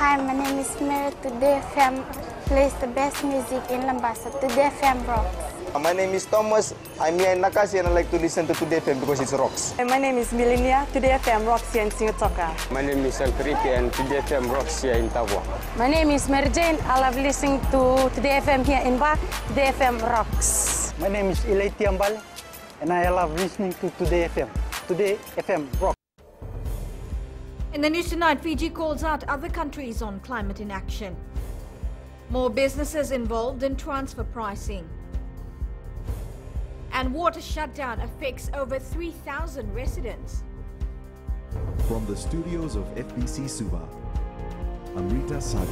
Hi, my name is Mary. Today FM plays the best music in Lambasa. Today FM rocks. My name is Thomas. I'm here in Nakasi and I like to listen to Today FM because it rocks. My name is Milenia. Today FM rocks here in Singatoka. My name is Alfriti and Today FM rocks here in Tavua. My name is Mary Jane. I love listening to Today FM here in Ba. Today FM rocks. My name is Ilay Tiambal and I love listening to Today FM. Today FM rocks. In the news tonight, Fiji calls out other countries on climate inaction. More businesses involved in transfer pricing. And water shutdown affects over 3,000 residents. From the studios of FBC Suba, Amrita Sagar.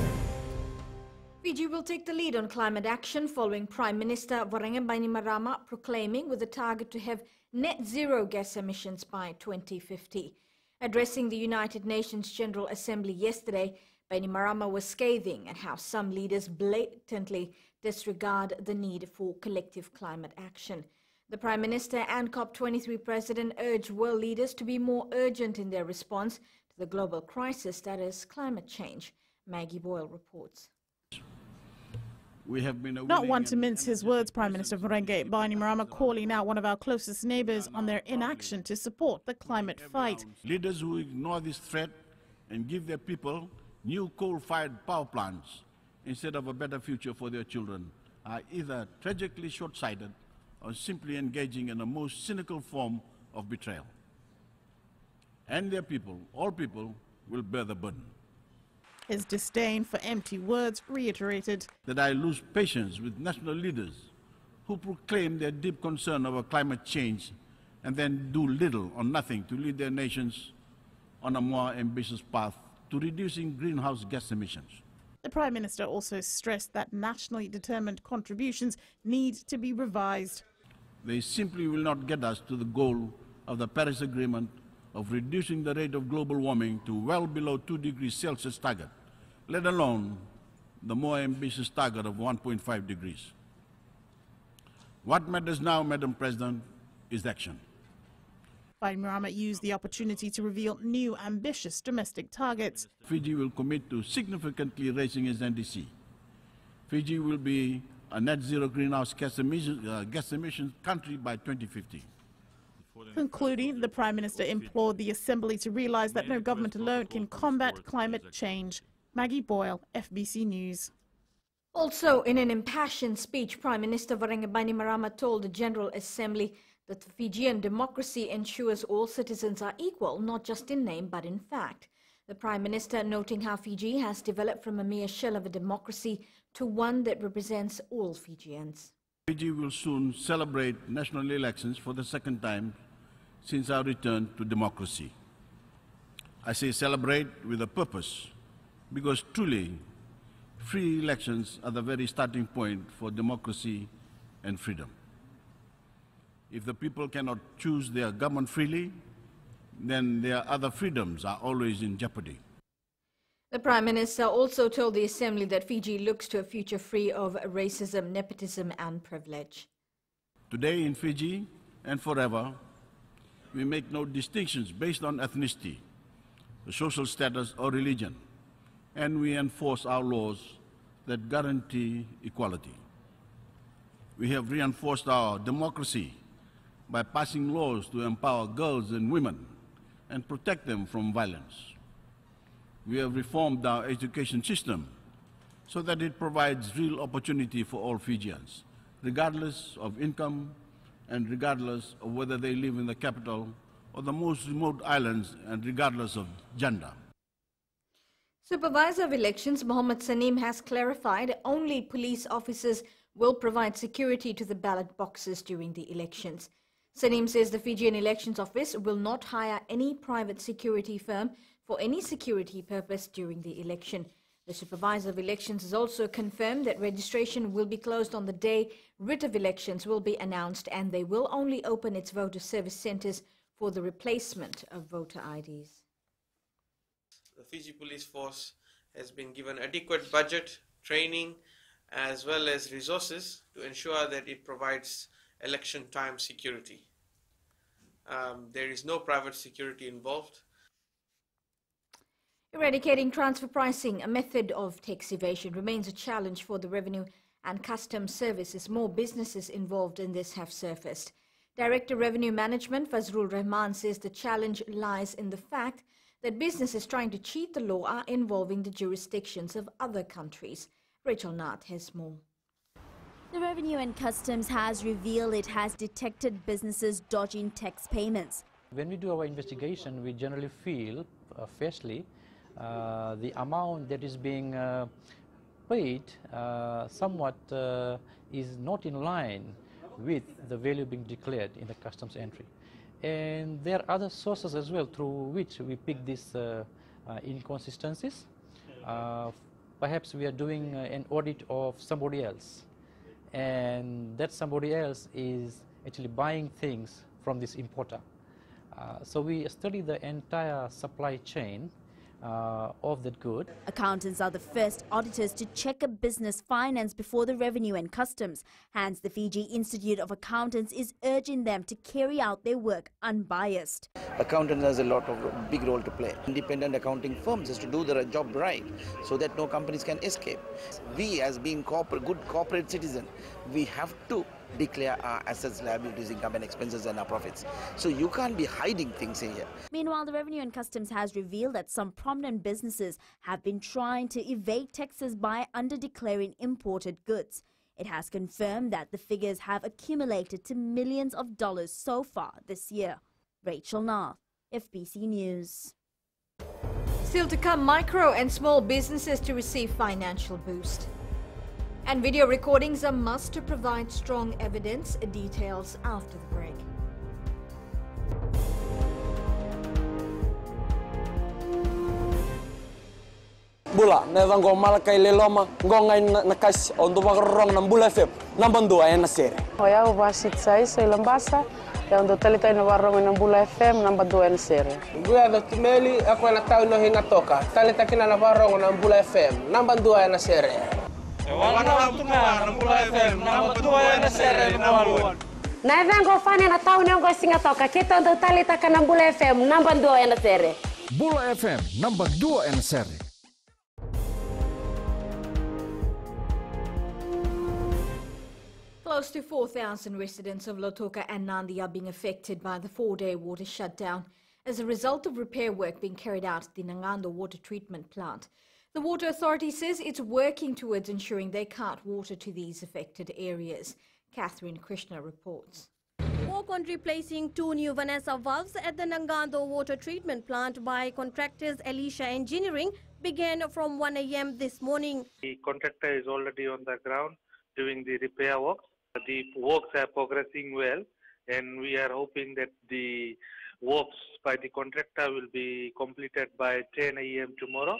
Fiji will take the lead on climate action following Prime Minister Voreqe Bainimarama proclaiming with a target to have net zero gas emissions by 2050. Addressing the United Nations General Assembly yesterday, Bainimarama was scathing at how some leaders blatantly disregard the need for collective climate action. The Prime Minister and COP23 President urged world leaders to be more urgent in their response to the global crisis that is climate change. Maggie Boyle reports. Not one to mince his words, Prime Minister Voreqe Bainimarama calling out one of our closest neighbours on their inaction to support the climate fight. Leaders who ignore this threat and give their people new coal-fired power plants instead of a better future for their children are either tragically short-sighted or simply engaging in a most cynical form of betrayal. And their people, all people, will bear the burden. His disdain for empty words reiterated that I lose patience with national leaders who proclaim their deep concern over climate change and then do little or nothing to lead their nations on a more ambitious path to reducing greenhouse gas emissions. The Prime Minister also stressed that nationally determined contributions need to be revised. They simply will not get us to the goal of the Paris Agreement of reducing the rate of global warming to well below 2 degrees Celsius target, let alone the more ambitious target of 1.5 degrees. What matters now, Madam President, is action. Bainimarama used the opportunity to reveal new ambitious domestic targets. Fiji will commit to significantly raising its NDC. Fiji will be a net zero greenhouse gas emissions country by 2050. Concluding, the Prime Minister implored the Assembly to realise that no government alone can combat climate change. Maggie Boyle, FBC News. Also, in an impassioned speech, Prime Minister Voreqe Bainimarama told the General Assembly that the Fijian democracy ensures all citizens are equal, not just in name but in fact. The Prime Minister noting how Fiji has developed from a mere shell of a democracy to one that represents all Fijians. Fiji will soon celebrate national elections for the second time since our return to democracy. I say celebrate with a purpose, because truly, free elections are the very starting point for democracy and freedom. If the people cannot choose their government freely, then their other freedoms are always in jeopardy. The Prime Minister also told the Assembly that Fiji looks to a future free of racism, nepotism and privilege. Today in Fiji and forever, we make no distinctions based on ethnicity, social status or religion, and we enforce our laws that guarantee equality. We have reinforced our democracy by passing laws to empower girls and women and protect them from violence. We have reformed our education system so that it provides real opportunity for all Fijians, regardless of income and regardless of whether they live in the capital or the most remote islands and regardless of gender. Supervisor of Elections Mohammed Saneem has clarified only police officers will provide security to the ballot boxes during the elections. Saneem says the Fijian Elections Office will not hire any private security firm for any security purpose during the election. The Supervisor of Elections has also confirmed that registration will be closed on the day writ of elections will be announced, and they will only open its voter service centres for the replacement of voter IDs. The Fiji Police Force has been given adequate budget, training, as well as resources to ensure that it provides election time security. There is no private security involved. Eradicating transfer pricing, a method of tax evasion, remains a challenge for the Revenue and Customs Service as more businesses involved in this have surfaced. Director Revenue Management Fazrul Rahman says the challenge lies in the fact that businesses trying to cheat the law are involving the jurisdictions of other countries. Rachel Nath has more. The Revenue and Customs has revealed it has detected businesses dodging tax payments. When we do our investigation, we generally feel, firstly, the amount that is being paid somewhat is not in line with the value being declared in the customs entry. And there are other sources as well through which we pick these inconsistencies. Perhaps we are doing an audit of somebody else, and that somebody else is actually buying things from this importer. So we study the entire supply chain of that good. Accountants are the first auditors to check a business finance before the Revenue and Customs. Hence, the Fiji Institute of Accountants is urging them to carry out their work unbiased. Accountant has a lot of big role to play. Independent accounting firms has to do their job right so that no companies can escape. We, as being good corporate citizen, we have to declare our assets, liabilities, income and expenses and our profits. So you can't be hiding things in here. Meanwhile, the Revenue and Customs has revealed that some prominent businesses have been trying to evade taxes by under-declaring imported goods. It has confirmed that the figures have accumulated to millions of dollars so far this year. Rachel Nath, FBC News. Still to come, micro and small businesses to receive financial boost. And video recordings are must to provide strong evidence. Details after the break. Bula, neva ngo malakai leloma ngongai nakas ondo bagrong ng Bula FM nambando ay nasere. Hoya ubasit sai sa lambasa ya ondo talita na barong ng Bula FM nambando ay nasere. Guya do kimeli ako na tao no hinga toka. Talita kina na barong ng Bula FM nambando ay nasere. Wana tunga ng Bula FM nambando ay nasere nawaluan. Na vengo fane na tao no singa toka kita ondo talita kana Bula FM nambando ay nasere. Bula FM nambando ay nasere. Close to 4,000 residents of Lautoka and Nandi are being affected by the 4-day water shutdown as a result of repair work being carried out at the Nangando water treatment plant. The Water Authority says it's working towards ensuring they cart water to these affected areas. Catherine Krishna reports. Work on replacing 2 new Vanessa valves at the Nangando water treatment plant by contractors Alicia Engineering began from 1 a.m. this morning. The contractor is already on the ground doing the repair works. The works are progressing well, and we are hoping that the works by the contractor will be completed by 10 a.m. tomorrow,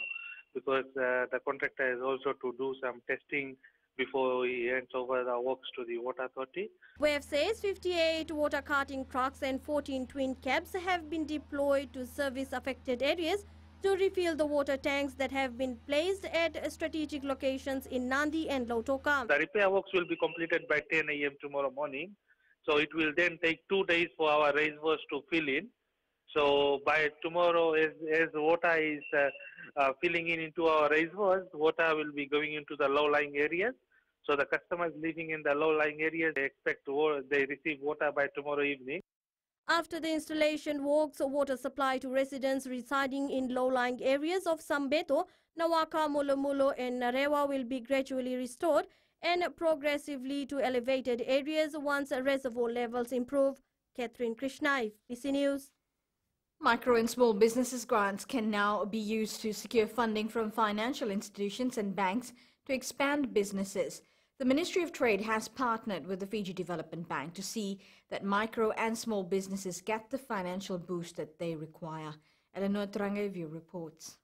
because the contractor is also to do some testing before he hands over the works to the Water Authority. WAVE says 58 water carting trucks and 14 twin cabs have been deployed to service affected areas to refill the water tanks that have been placed at strategic locations in Nandi and Lautoka. The repair works will be completed by 10 a.m. tomorrow morning. So it will then take 2 days for our reservoirs to fill in. So by tomorrow, as the water is filling in into our reservoirs, water will be going into the low-lying areas. So the customers living in the low-lying areas, they receive water by tomorrow evening. After the installation works, water supply to residents residing in low-lying areas of Sambeto, Nawaka, Molomulo and Narewa will be gradually restored and progressively to elevated areas once reservoir levels improve. Catherine Krishna, FBC News. Micro and small businesses grants can now be used to secure funding from financial institutions and banks to expand businesses. The Ministry of Trade has partnered with the Fiji Development Bank to see that micro and small businesses get the financial boost that they require. Eleanor Trangeview reports.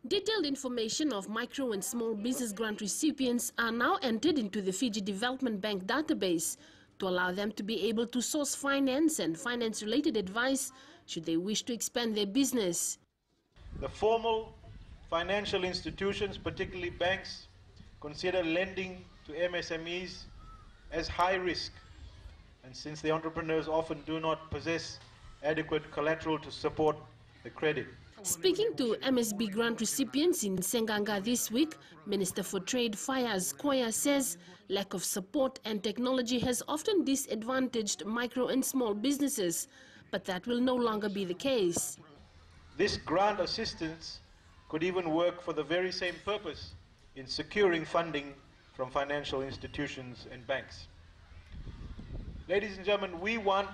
Detailed information of micro and small business grant recipients are now entered into the Fiji Development Bank database to allow them to be able to source finance and finance-related advice should they wish to expand their business. The formal financial institutions, particularly banks, consider lending to MSMEs as high risk, and since the entrepreneurs often do not possess adequate collateral to support the credit. Speaking to MSB grant recipients in Senganga this week, Minister for Trade Fayaz Koya says lack of support and technology has often disadvantaged micro and small businesses, but that will no longer be the case. This grant assistance could even work for the very same purpose in securing funding from financial institutions and banks. Ladies and gentlemen, we want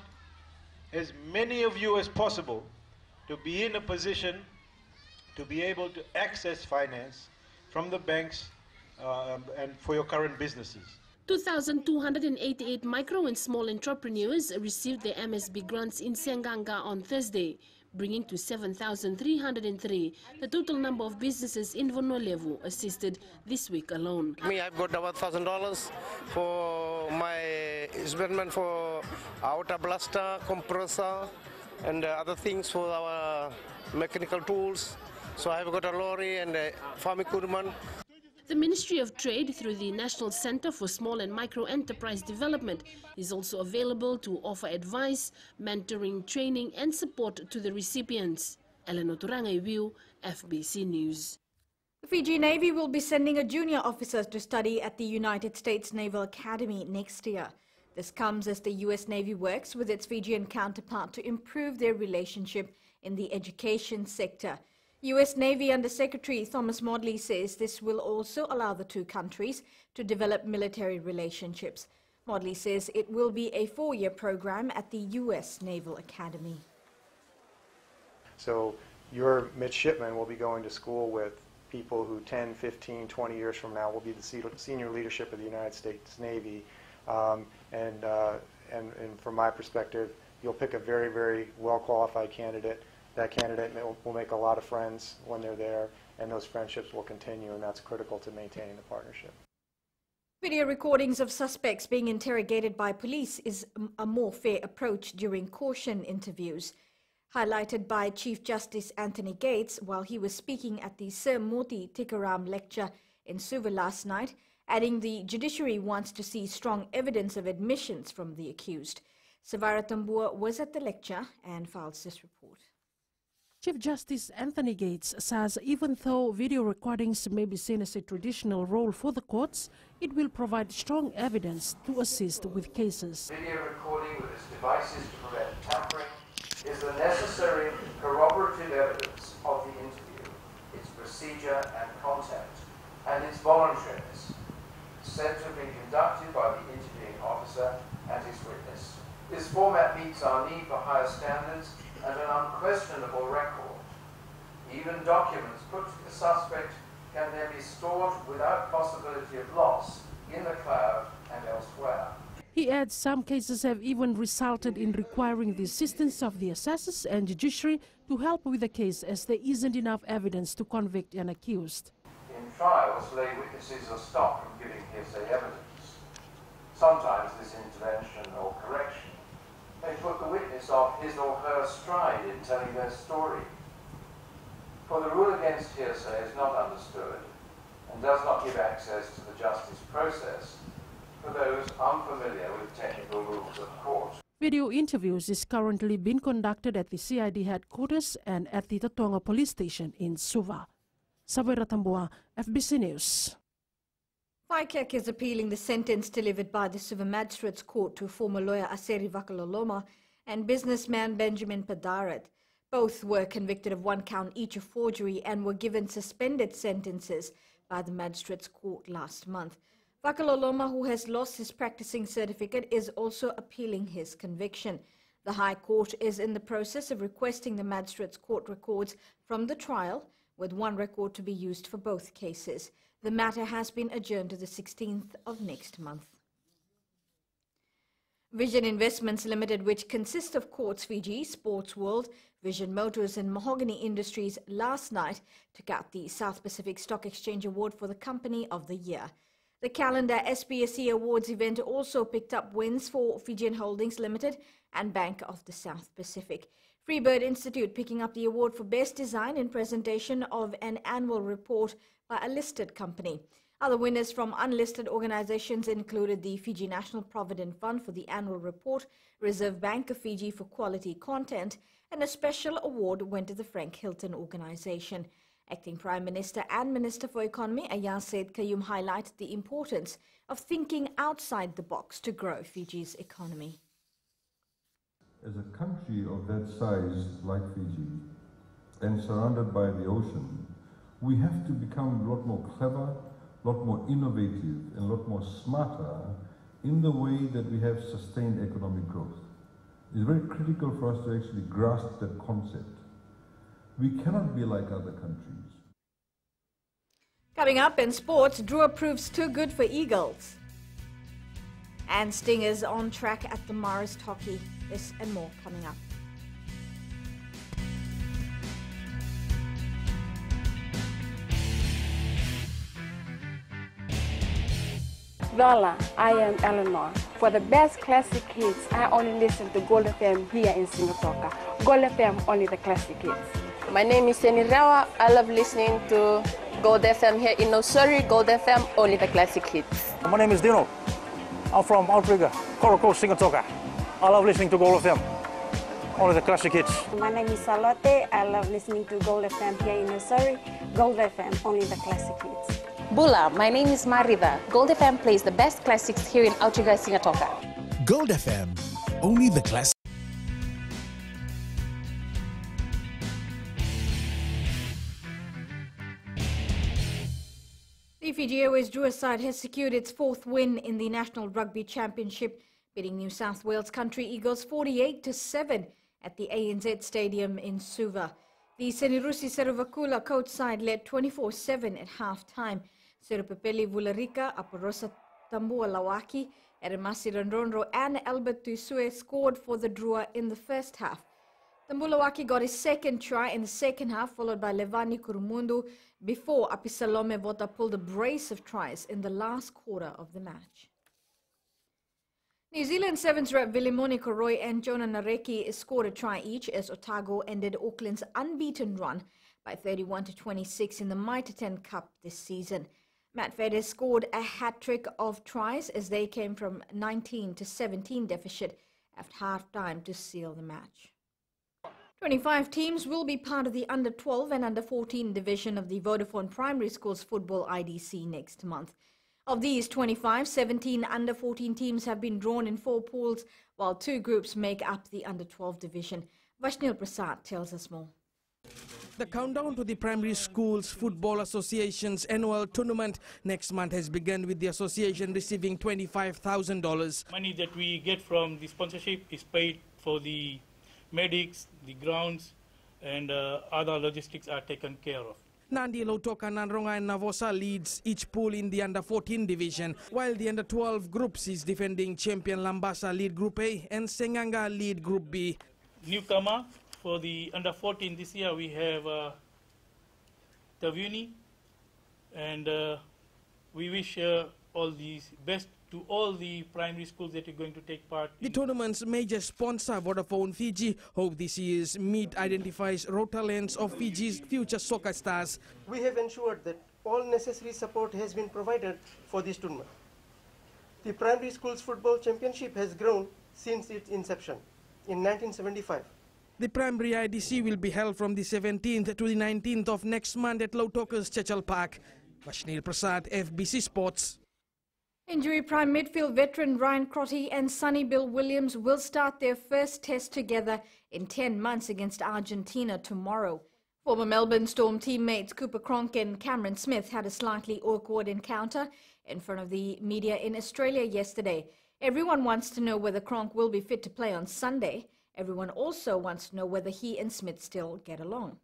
as many of you as possible to be in a position to be able to access finance from the banks and for your current businesses. 2,288 micro and small entrepreneurs received their MSB grants in Senganga on Thursday, bringing to 7,303 the total number of businesses in Vonollevu assisted this week alone. Me, I've got about $1,000 for my investment for outer blaster, compressor, and other things for our mechanical tools. So I've got a lorry and a farm equipment. The Ministry of Trade, through the National Center for Small and Micro Enterprise Development, is also available to offer advice, mentoring, training and support to the recipients. Eleanor Turangai, FBC News. The Fiji Navy will be sending a junior officer to study at the United States Naval Academy next year. This comes as the U.S. Navy works with its Fijian counterpart to improve their relationship in the education sector. U.S. Navy Undersecretary Thomas Modly says this will also allow the two countries to develop military relationships. Modly says it will be a 4-year program at the U.S. Naval Academy. So your midshipmen will be going to school with people who 10, 15, 20 years from now will be the senior leadership of the United States Navy. And from my perspective, you'll pick a very, very well-qualified candidate. That candidate will make a lot of friends when they're there, and those friendships will continue, and that's critical to maintaining the partnership. Video recordings of suspects being interrogated by police is a more fair approach during caution interviews. Highlighted by Chief Justice Anthony Gates while he was speaking at the Sir Moti Tikaram lecture in Suva last night, adding the judiciary wants to see strong evidence of admissions from the accused. Savara Tambua was at the lecture and files this report. Chief Justice Anthony Gates says even though video recordings may be seen as a traditional role for the courts, it will provide strong evidence to assist with cases. Video recording with its devices to prevent tampering is the necessary corroborative evidence of the interview, its procedure and content, and its voluntariness, said to have been conducted by the interviewing officer and his witness. This format meets our need for higher standards and an unquestionable record. Even documents put to the suspect can then be stored without possibility of loss in the cloud and elsewhere. He adds some cases have even resulted in requiring the assistance of the assessors and judiciary to help with the case as there isn't enough evidence to convict an accused. In trials, lay witnesses are stopped from giving hearsay evidence. Sometimes this intervention or correction may put the witness off his or her stride in telling their story. For the rule against hearsay is not understood and does not give access to the justice process for those unfamiliar with technical rules of court. Video interviews is currently being conducted at the CID headquarters and at the Tatonga police station in Suva. Savera Tambua, FBC News. FICAC is appealing the sentence delivered by the Suva Magistrates Court to former lawyer Aseri Vakaloloma and businessman Benjamin Padarat. Both were convicted of 1 count each of forgery and were given suspended sentences by the Magistrates Court last month. Vakaloloma, who has lost his practicing certificate, is also appealing his conviction. The High Court is in the process of requesting the Magistrates Court records from the trial, with 1 record to be used for both cases. The matter has been adjourned to the 16th of next month. Vision Investments Limited, which consists of Quartz Fiji, Sports World, Vision Motors and Mahogany Industries, last night took out the South Pacific Stock Exchange Award for the Company of the Year. The calendar SPSC Awards event also picked up wins for Fijian Holdings Limited and Bank of the South Pacific. Freebird Institute picking up the award for Best Design and Presentation of an Annual Report by a listed company. Other winners from unlisted organizations included the Fiji National Provident Fund for the Annual Report, Reserve Bank of Fiji for Quality Content, and a special award went to the Frank Hilton organization. Acting Prime Minister and Minister for Economy Ayaz Said Kayum highlighted the importance of thinking outside the box to grow Fiji's economy. As a country of that size like Fiji and surrounded by the ocean, we have to become a lot more clever, a lot more innovative and a lot more smarter in the way that we have sustained economic growth. It's very critical for us to actually grasp that concept. We cannot be like other countries. Coming up in sports, Drua proves too good for Eagles. And Stingers on track at the Marist Hockey. This and more coming up. Voila, I am Eleanor. For the best classic hits, I only listen to Gold FM here in Singapore. Gold FM, only the classic hits. My name is Seni Rawa. I love listening to Gold FM here in Nosuri. Gold FM, only the classic hits. My name is Dino. I'm from Outrigger, Coral Coast, Singapore. I love listening to Gold FM, only the classic hits. My name is Salote. I love listening to Gold FM here in Nosuri. Gold FM, only the classic hits. Bula, my name is Mariva. Gold FM plays the best classics here in Outrigger, Singapore. Gold FM, only the classic. The Fiji Airways Drua side has secured its fourth win in the National Rugby Championship, beating New South Wales Country Eagles 48-7 at the ANZ Stadium in Suva. The Senirusi Seruvakula coach side led 24-7 at half-time. Serupepeli Vularika, Aporosa Tambua Lawaki, Eremasi Randronro and Albert Tuisue scored for the Drua in the first half. Tambulawaki got his second try in the second half, followed by Levani Kurumundu, before Apisalome Vota pulled a brace of tries in the last quarter of the match. New Zealand Sevens rep Vilimoni Koroi and Jonah Nareki scored a try each as Otago ended Auckland's unbeaten run by 31-26 in the Mitre 10 Cup this season. Matt Fedes scored a hat-trick of tries as they came from 19-17 deficit at half-time to seal the match. 25 teams will be part of the Under-12 and Under-14 division of the Vodafone Primary Schools Football IDC next month. Of these 25, 17 Under-14 teams have been drawn in 4 pools, while 2 groups make up the Under-12 division. Vaishnil Prasad tells us more. The countdown to the Primary Schools Football Association's annual tournament next month has begun, with the association receiving $25,000. Money that we get from the sponsorship is paid for the medics, the grounds, and other logistics are taken care of. Nandi Lautoka, Nanronga and Navosa leads each pool in the Under-14 division, while the Under-12 groups is defending champion Lambasa lead Group A and Senganga lead Group B. Newcomer for the Under-14 this year, we have Tavuni, and we wish all the best to all the primary schools that are going to take part. The tournament's major sponsor, Vodafone Fiji, hope this year's meet identifies raw talents of Fiji's future soccer stars. We have ensured that all necessary support has been provided for this tournament. The Primary Schools Football Championship has grown since its inception in 1975. The primary IDC will be held from the 17th to the 19th of next month at Lautoka's Churchill Park. Vaishnil Prasad, FBC Sports. Injury-prime midfield veteran Ryan Crotty and Sonny Bill Williams will start their first test together in 10 months against Argentina tomorrow. Former Melbourne Storm teammates Cooper Cronk and Cameron Smith had a slightly awkward encounter in front of the media in Australia yesterday. Everyone wants to know whether Cronk will be fit to play on Sunday. Everyone also wants to know whether he and Smith still get along.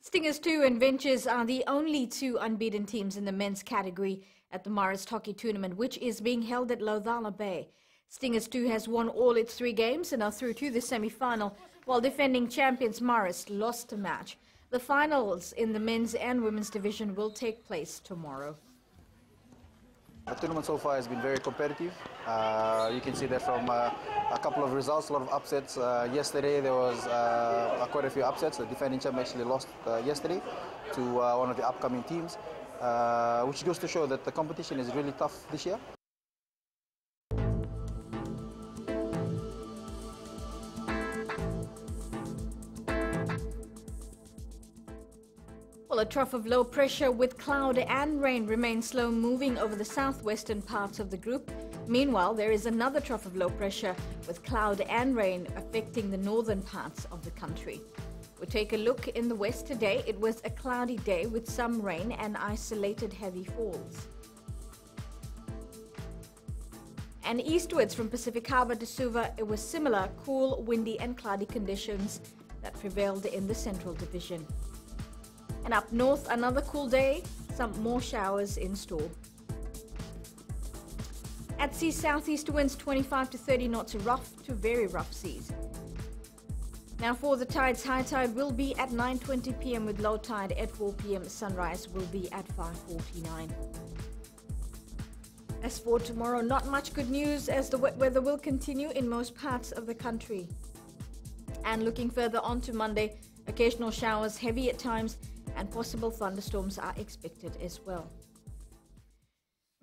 Stingers 2 and Ventures are the only 2 unbeaten teams in the men's category at the Marist Hockey Tournament, which is being held at Laucala Bay. Stingers 2 has won all its 3 games and are through to the semi-final, while defending champions Marist lost a match. The finals in the men's and women's division will take place tomorrow. The tournament so far has been very competitive. You can see that from a couple of results, a lot of upsets. Yesterday there was quite a few upsets. The defending champ actually lost yesterday to one of the upcoming teams, which goes to show that the competition is really tough this year. trough of low pressure with cloud and rain remains slow moving over the southwestern parts of the group. Meanwhile, there is another trough of low pressure with cloud and rain affecting the northern parts of the country. We take a look in the west today. It was a cloudy day with some rain and isolated heavy falls. And eastwards from Pacific Harbour to Suva, it was similar cool, windy and cloudy conditions that prevailed in the Central Division. And up north, another cool day, some more showers in store. At sea, southeast winds 25 to 30 knots, rough to very rough seas. Now for the tides, high tide will be at 9:20 p.m. with low tide at 4 p.m. Sunrise will be at 5:49. As for tomorrow, not much good news as the wet weather will continue in most parts of the country. And looking further on to Monday, occasional showers, heavy at times, and possible thunderstorms are expected as well.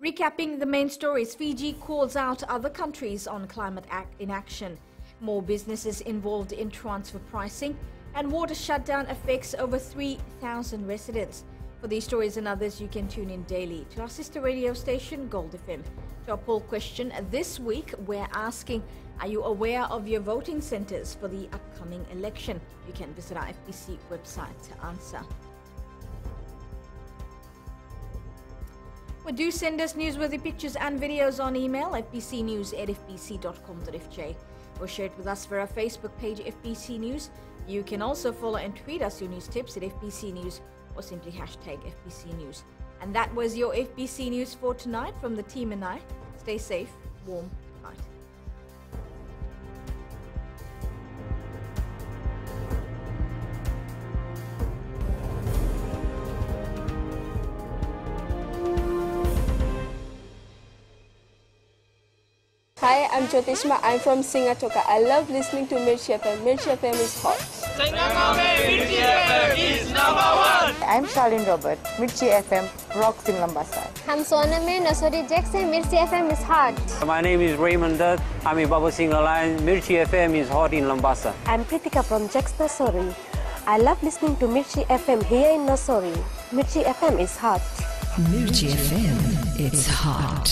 Recapping the main stories, Fiji calls out other countries on climate inaction. More businesses involved in transfer pricing, and water shutdown affects over 3,000 residents. For these stories and others, you can tune in daily to our sister radio station, Gold FM. To our poll question this week, we're asking, are you aware of your voting centres for the upcoming election? You can visit our FBC website to answer. Well, do send us newsworthy pictures and videos on email, fbcnews@fbc.com.fj, or share it with us via our Facebook page, FBC News. You can also follow and tweet us your news tips at FBC News, or simply hashtag FBC News. And that was your FBC News for tonight from the team and I. Stay safe, warm, tight. Hi, I'm Jyotishma. I'm from Singatoka. I love listening to Mirchi FM. Mirchi FM is hot. Mirchi FM is #1. I'm Charlene Robert. Mirchi FM rocks in Lambasa. I'm Soname Nasori Jackson. Mirchi FM is hot. My name is Raymond Dutt. I'm in Baba Singh Alliance. Mirchi FM is hot in Lambasa. I'm Pritika from Jax Nasori. I love listening to Mirchi FM here in Nasori. Mirchi FM is hot. Mirchi FM, it's hot.